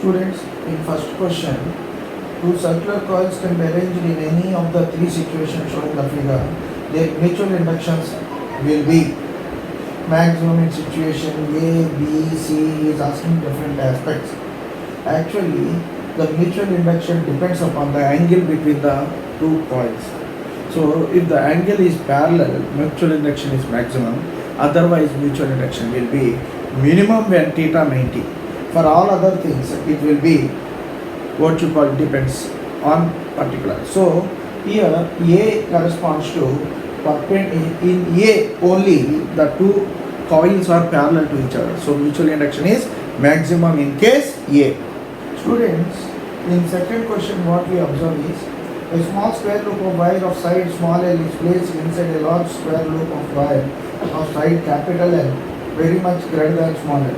Students, in first question, two circular coils can be arranged in any of the three situations shown in the figure. Their mutual inductions will be maximum in situation A, B, C. He is asking different aspects. Actually, the mutual induction depends upon the angle between the two coils. So, if the angle is parallel, mutual induction is maximum. Otherwise, mutual induction will be minimum when theta 90. For all other things, it will be what you call depends on particular. So, here A corresponds to in A only the two coils are parallel to each other. So, mutual induction is maximum in case A. Students, in second question what we observe is a small square loop of wire of side small l is placed inside a large square loop of wire of side capital L very much greater than small l.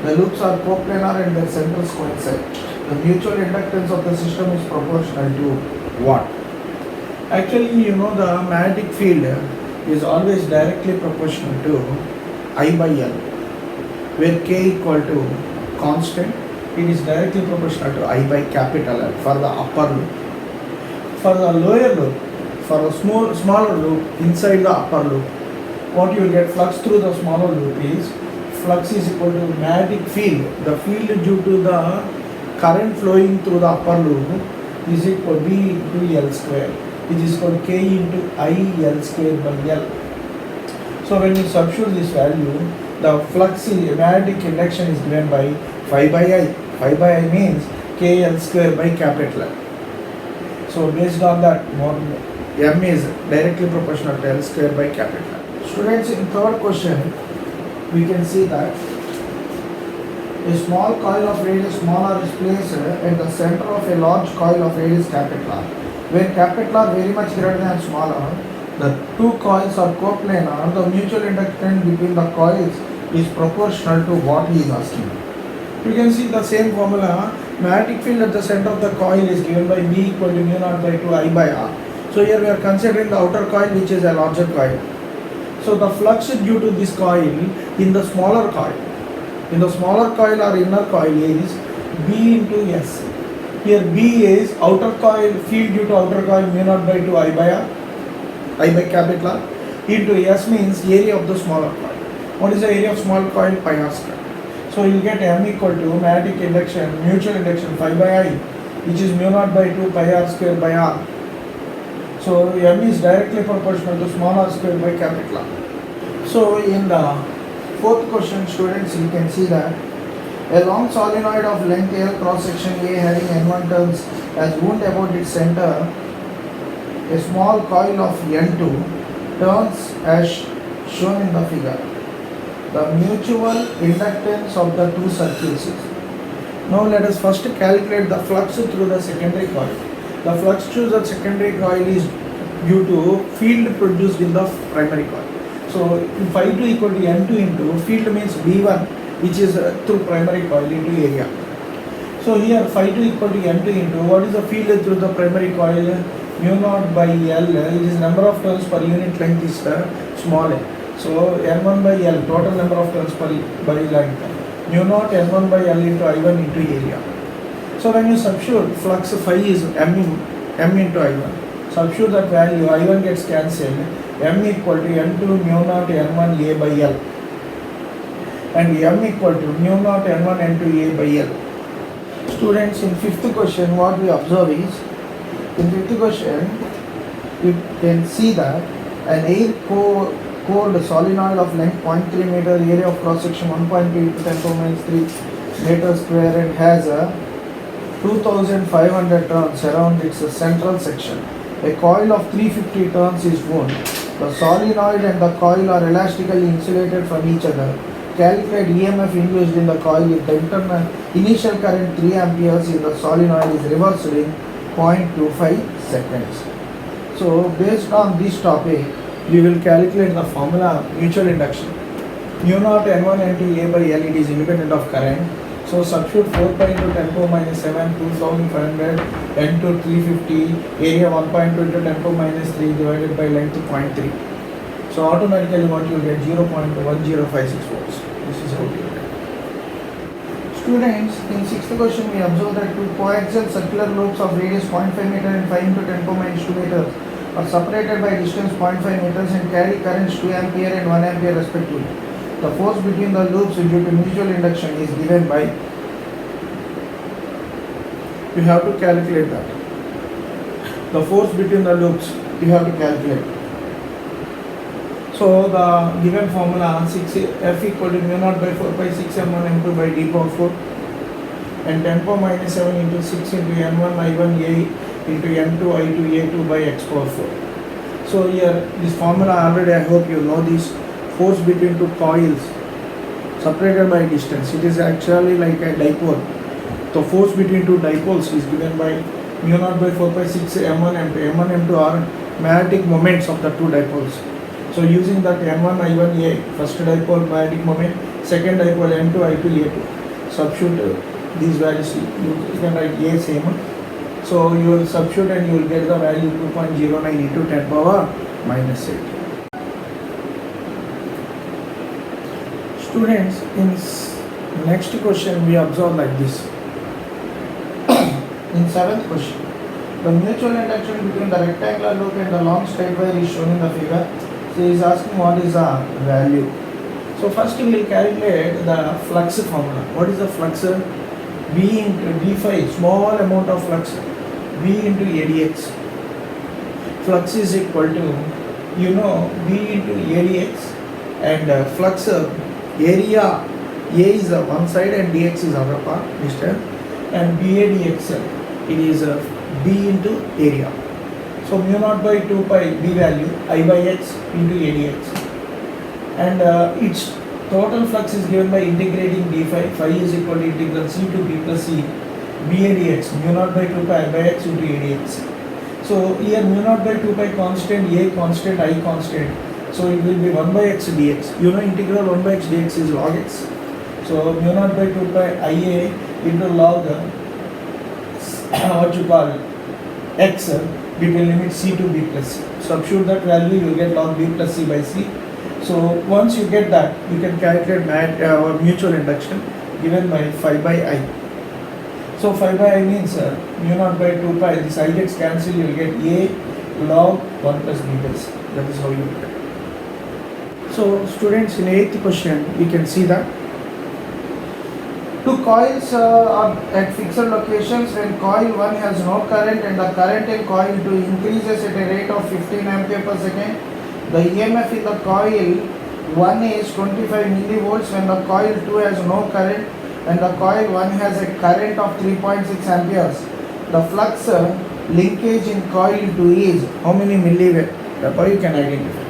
The loops are coplanar and their centers coincide. The mutual inductance of the system is proportional to what? Actually, you know the magnetic field is always directly proportional to I by L, where K equal to constant. It is directly proportional to I by capital L for the upper loop. For the lower loop, for a smaller loop inside the upper loop, what you will get flux through the smaller loop is flux is equal to magnetic field. The field due to the current flowing through the upper loop is equal to B into L square, which is equal to K into I L square by L. So when you substitute this value, the flux magnetic induction is given by phi by I. Phi by I means K L square by capital L. So based on that, M is directly proportional to L square by capital L. Students, in third question, we can see that a small coil of radius small r is placed at the center of a large coil of radius capital R. When capital R very much greater than small r, the two coils are coplanar. The mutual inductance between the coils is proportional to what he is asking. You can see the same formula. Magnetic field at the center of the coil is given by B equal to mu naught by 2 I by R. So here we are considering the outer coil, which is a larger coil. So the flux due to this coil in the smaller coil, or inner coil is B into S. Here B is outer coil, field due to outer coil mu naught by 2 I by R, I by capital R, into S means area of the smaller coil. What is the area of small coil? Pi R square. So you will get M equal to magnetic induction, mutual induction phi by I, which is mu naught by 2 pi R square by R. So M is directly proportional to small r square by capital R. So in the fourth question, students, you can see that a long solenoid of length L cross section A having N1 turns has wound about its center. A small coil of N2 turns as shown in the figure. The mutual inductance of the two circuits is. Now let us first calculate the flux through the secondary coil. The flux through the secondary coil is due to field produced in the primary coil. So phi 2 equal to N2 into field means V1, which is through primary coil into area. So here phi 2 equal to N2 into what is the field through the primary coil? Mu naught by L, it is number of turns per unit length is small l. So N1 by L, total number of turns by length. Mu naught N1 by L into I1 into area. So when you substitute flux phi is M into I1. Substitute that value, I1 gets cancelled. M equal to N2 mu naught N1 A by L. And M equal to mu naught N1 N2 A by L. Students, in fifth question, what we observe is, in fifth question, you can see that an air-cooled solenoid of length 0.3 meter, area of cross section 1.2 into 10 to minus 3 meters square, and has a 2500 turns around its central section. A coil of 350 turns is wound. The solenoid and the coil are elastically insulated from each other. Calculate EMF induced in the coil if the initial current 3 amperes in the solenoid is reversed in 0.25 seconds. So based on this topic, we will calculate the formula mutual induction. Mu naught N1 N2 A by L, it is independent of current. So substitute 4 pi into 10 power minus 7, 2500, N2 350, area 1.2 into 10 power minus 3 divided by length 0.3. So automatically what you get 0.1056 volts. This is how you get. Students, in sixth question we observe that two coaxial circular loops of radius 0.5 meter and 5 into 10 power minus 2 meters are separated by distance 0.5 meters and carry currents 2 ampere and 1 ampere respectively. The force between the loops due to mutual induction is given by. You have to calculate that. The force between the loops you have to calculate. So the given formula 6 F equal to mu naught by 4 pi 6 m1 m2 by d power 4 and 10 power minus 7 into 6 into n1 I1 a into n2 I2 a2 by x power 4. So here this formula already I hope you know this. Force between two coils separated by distance. It is actually like a dipole. The force between two dipoles is given by mu naught by 4 pi 6 m1 m2. m1 m2 are magnetic moments of the two dipoles. So using that n1 I1 a first dipole magnetic moment, second dipole n2 I2 a2. Substitute these values. You can write a same. So you will substitute and you will get the value 2.09 into 10 power minus 8. Students, in next question we observe like this. In seventh question, the mutual induction between the rectangular loop and the long straight wire is shown in the figure. So he is asking what is the value. So first we will calculate the flux formula. What is the flux? V into d phi, small amount of flux, V into ADX. Flux is equal to, V into ADX, and flux area A is one side and dx is other part distance, and BADX it is B into area. So mu naught by 2 pi B value I by x into ADX, and its total flux is given by integrating d phi. Phi is equal to integral C to B plus C BADX mu naught by 2 pi I by x into ADX. So here mu naught by 2 pi constant, A constant, I constant. So it will be 1 by x dx. Integral 1 by x dx is log x. So mu naught by 2 pi Ia into log what you call x between limit C to B plus C. Substitute that value, you get log B plus C by C. So once you get that, you can calculate mutual induction given by phi by I. So phi by I means mu naught by 2 pi, this I gets cancelled, you will get A log 1 plus B by C. That is how you get it. So students, in 8th question, we can see that two coils are at fixed locations. When coil 1 has no current and the current in coil 2 increases at a rate of 15 ampere per second, the EMF in the coil 1 is 25 millivolts. When the coil 2 has no current and the coil 1 has a current of 3.6 amperes, the flux linkage in coil 2 is how many milliwatt? Therefore you can identify.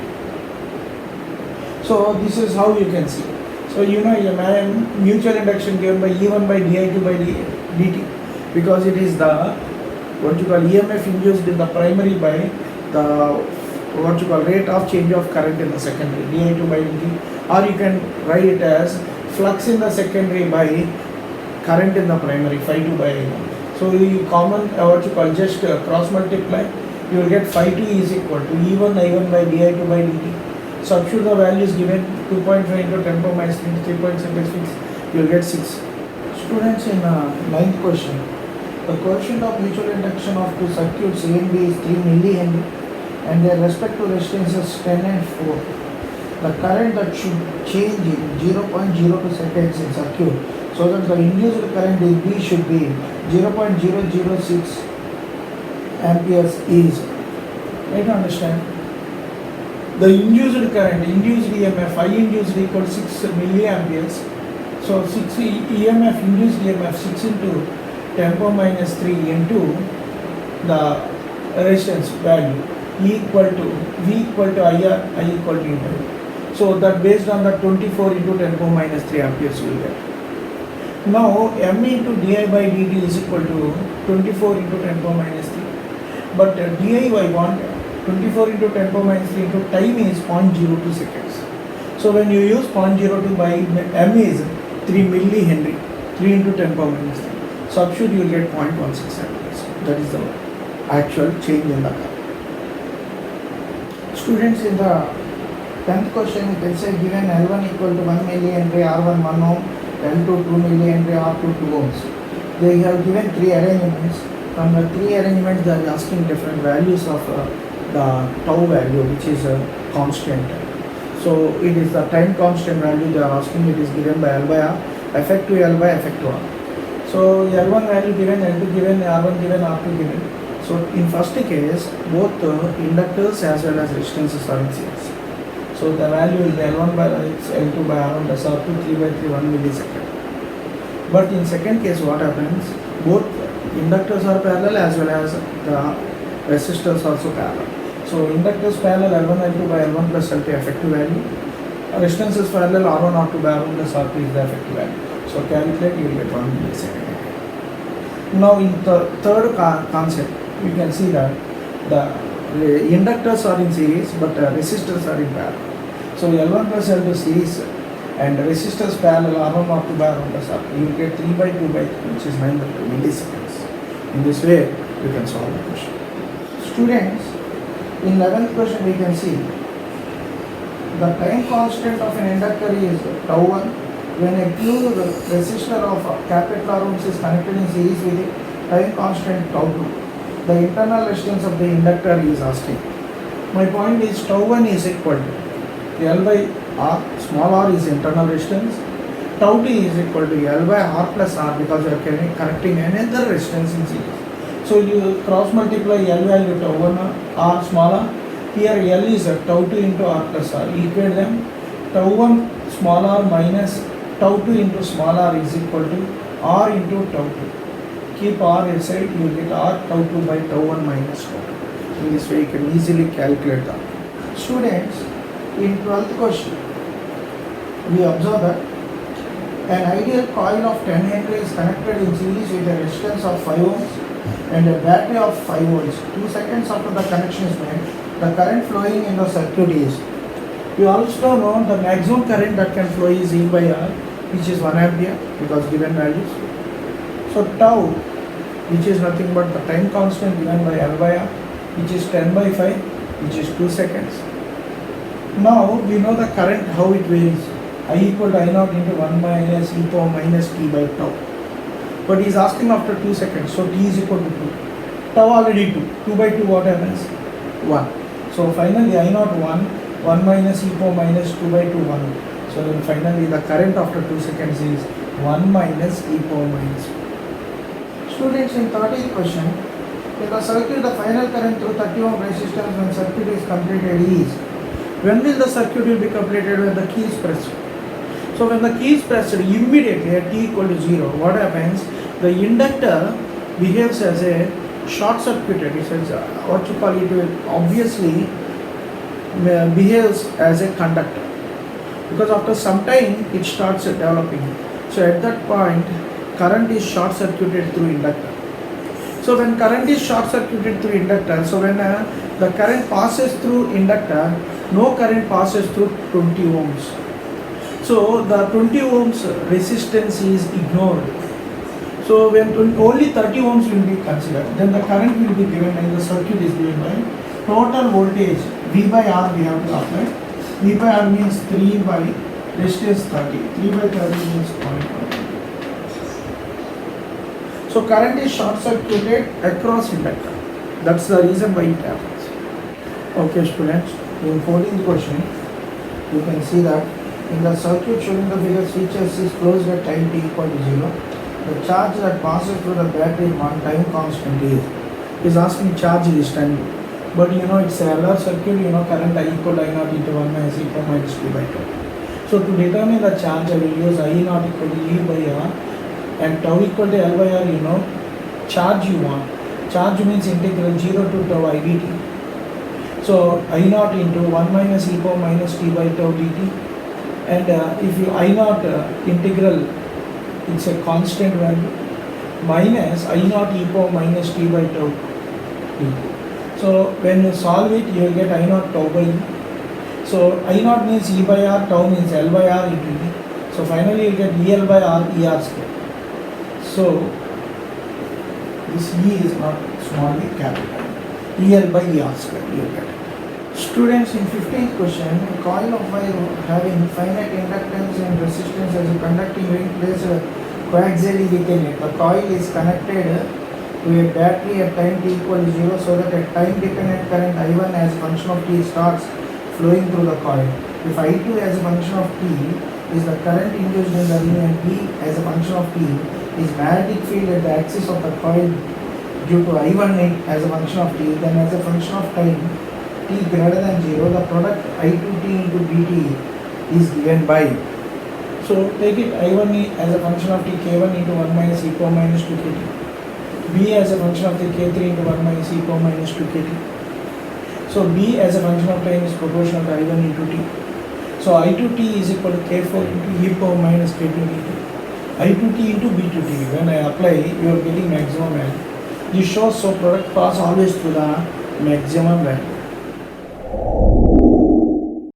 So this is how you can see. So mutual induction given by E1 by di2 by dt, because it is the EMF induced in the primary by the rate of change of current in the secondary di2 by dt, or you can write it as flux in the secondary by current in the primary phi 2 by I1. So you just cross multiply, you will get phi 2 is equal to E1 I1 by di2 by dt. Substitute the values given 2.5 into 10 power minus 3.76, you will get 6. Students, in 9th question, the coefficient of mutual induction of two circuits A and B is 3 millihenry and their respective resistances 10 and 4. The current that should change in 0.02 seconds in circuit, so that the induced current in B should be 0.006 amperes is. Try to understand. The induced current, induced EMF, I induced equal to 6 milliamperes. So 6 EMF, induced EMF 6 into 10 power minus 3 into the resistance value V equal to IR, I equal to U. So that based on the 24 into 10 power minus 3 amperes you will get. Now M into di by dt is equal to 24 into 10 power minus 3. But di I want 24 into 10 power minus 3 into time is 0.02 seconds. So when you use 0.02 by M is 3 millihenry, 3 into 10 power minus 3. Substitute you will get 0.16 amperes. That is the actual change in the current. Students, in the 10th question, you can say given L1 equal to 1 millihenry, R1 1 ohm, L2 2 millihenry, R2 2 ohms. They have given 3 arrangements. From the 3 arrangements, they are asking different values of the tau value, which is a constant. So it is the time constant value they are asking. It is given by L by R, effective L by effective R. So L1 value given, L2 given, R1 given, R2 given. So in first case, both inductors as well as resistances are in series. So the value will be L1 by L2 by R1 plus R2 3 by 3 1 millisecond. But in second case, what happens? Both inductors are parallel as well as the resistors also parallel. So inductors parallel L1 L2 by L1 plus L2 effective value. Resistance parallel R1 R2 by R1 plus R2 is the effective value. So calculate, you will get 1 millisecond. Now in the third concept, you can see that the inductors are in series but resistors are in parallel. So L1 plus L2 series and resistors parallel R1 R2 by R1 plus R2. You will get 3 by 2 by 3, which is 9 by 2 milliseconds. In this way, you can solve the question. Students, in 11th question we can see the time constant of an inductor is tau 1 when a pure resistor of capital R ohms is connected in series with a time constant tau 2. The internal resistance of the inductor is asking. My point is tau 1 is equal to L by R, small r is internal resistance, tau 2 is equal to L by R plus R because you are connecting another resistance in series. So you cross multiply L value tau 1 R small r. Here L is tau 2 into R plus R. Equate them. Tau 1 small r minus tau 2 into small r is equal to R into tau 2. Keep R aside, you will get R tau 2 by tau 1 minus tau 2. In this way, you can easily calculate that. Students, in 12th question, we observe that an ideal coil of 10 Henry is connected in series with a resistance of 5 ohms and a battery of 5 volts. 2 seconds after the connection is made, the current flowing in the circuit is. You also know the maximum current that can flow is E by R, which is 1 ampere because given values. So tau, which is nothing but the time constant given by L by R, which is 10 by 5, which is 2 seconds. Now we know the current, how it varies. I equal to I naught into 1 minus e power minus t by tau. But he is asking after 2 seconds, so t is equal to 2. Tau already 2. 2 by 2 what happens? 1. So finally I naught 1 minus e power minus 2 by 2 1. So then finally the current after 2 seconds is 1 minus e power minus 2. Students, in 13th question, in the circuit the final current through 30 ohm resistance when circuit is completed is. When will the circuit will be completed? When the key is pressed. So when the key is pressed, immediately at t equal to 0, what happens? The inductor behaves as a short circuited. It says what you call it will obviously behaves as a conductor, because after some time it starts developing. So at that point, current is short circuited through inductor. So when current is short circuited through inductor, so when the current passes through inductor, no current passes through 20 ohms. So the 20 ohms resistance is ignored. So when only 30 ohms will be considered, then the current will be given and the circuit is given by total voltage V by R we have to apply. V by R means 3 by resistance 30. 3 by 30 means 0.1. So current is short circuited across inductor. That's the reason why it happens. Okay students, in 14th question, you can see that in the circuit shown in the figure, switches is closed at time t equal to 0. The charge that passes through the battery one time constant is asking charge this time. But you know it's a LR circuit, you know current I equal to I naught into 1 minus e power minus t by 2. So to determine the charge, I will use I naught equal to E by R and tau equal to L by R, you know, charge you want. Charge means integral 0 to tau I dt. So I naught into 1 minus e power minus t by tau dt. And if you I naught integral, it's a constant value, minus I naught e power minus t by tau dt. So when you solve it, you will get I naught tau by E. So I naught means E by R, tau means L by R into E. So finally you get EL by R, ER square. So this E is not small e, capital. EL by ER square, you get it. Students, in 15th question, a coil of wire having finite inductance and resistance as a conducting ring placed coaxially within it. The coil is connected to a battery at time t equal to 0 so that a time dependent current I1 as a function of t starts flowing through the coil. If I2 as a function of t is the current induced in the ring and B as a function of t is magnetic field at the axis of the coil due to I1 as a function of t, then as a function of time t greater than 0, the product I2t into bt is given by. So take it I1 as a function of t k1 into 1 minus e power minus 2 kt. B as a function of the k3 into 1 minus e power minus 2 kt. So B as a function of time is proportional to I1 into t. So I2t is equal to k4 into e power minus k2 dt. I2t into B2t. When I apply, you are getting maximum value. This shows so product pass always to the maximum value.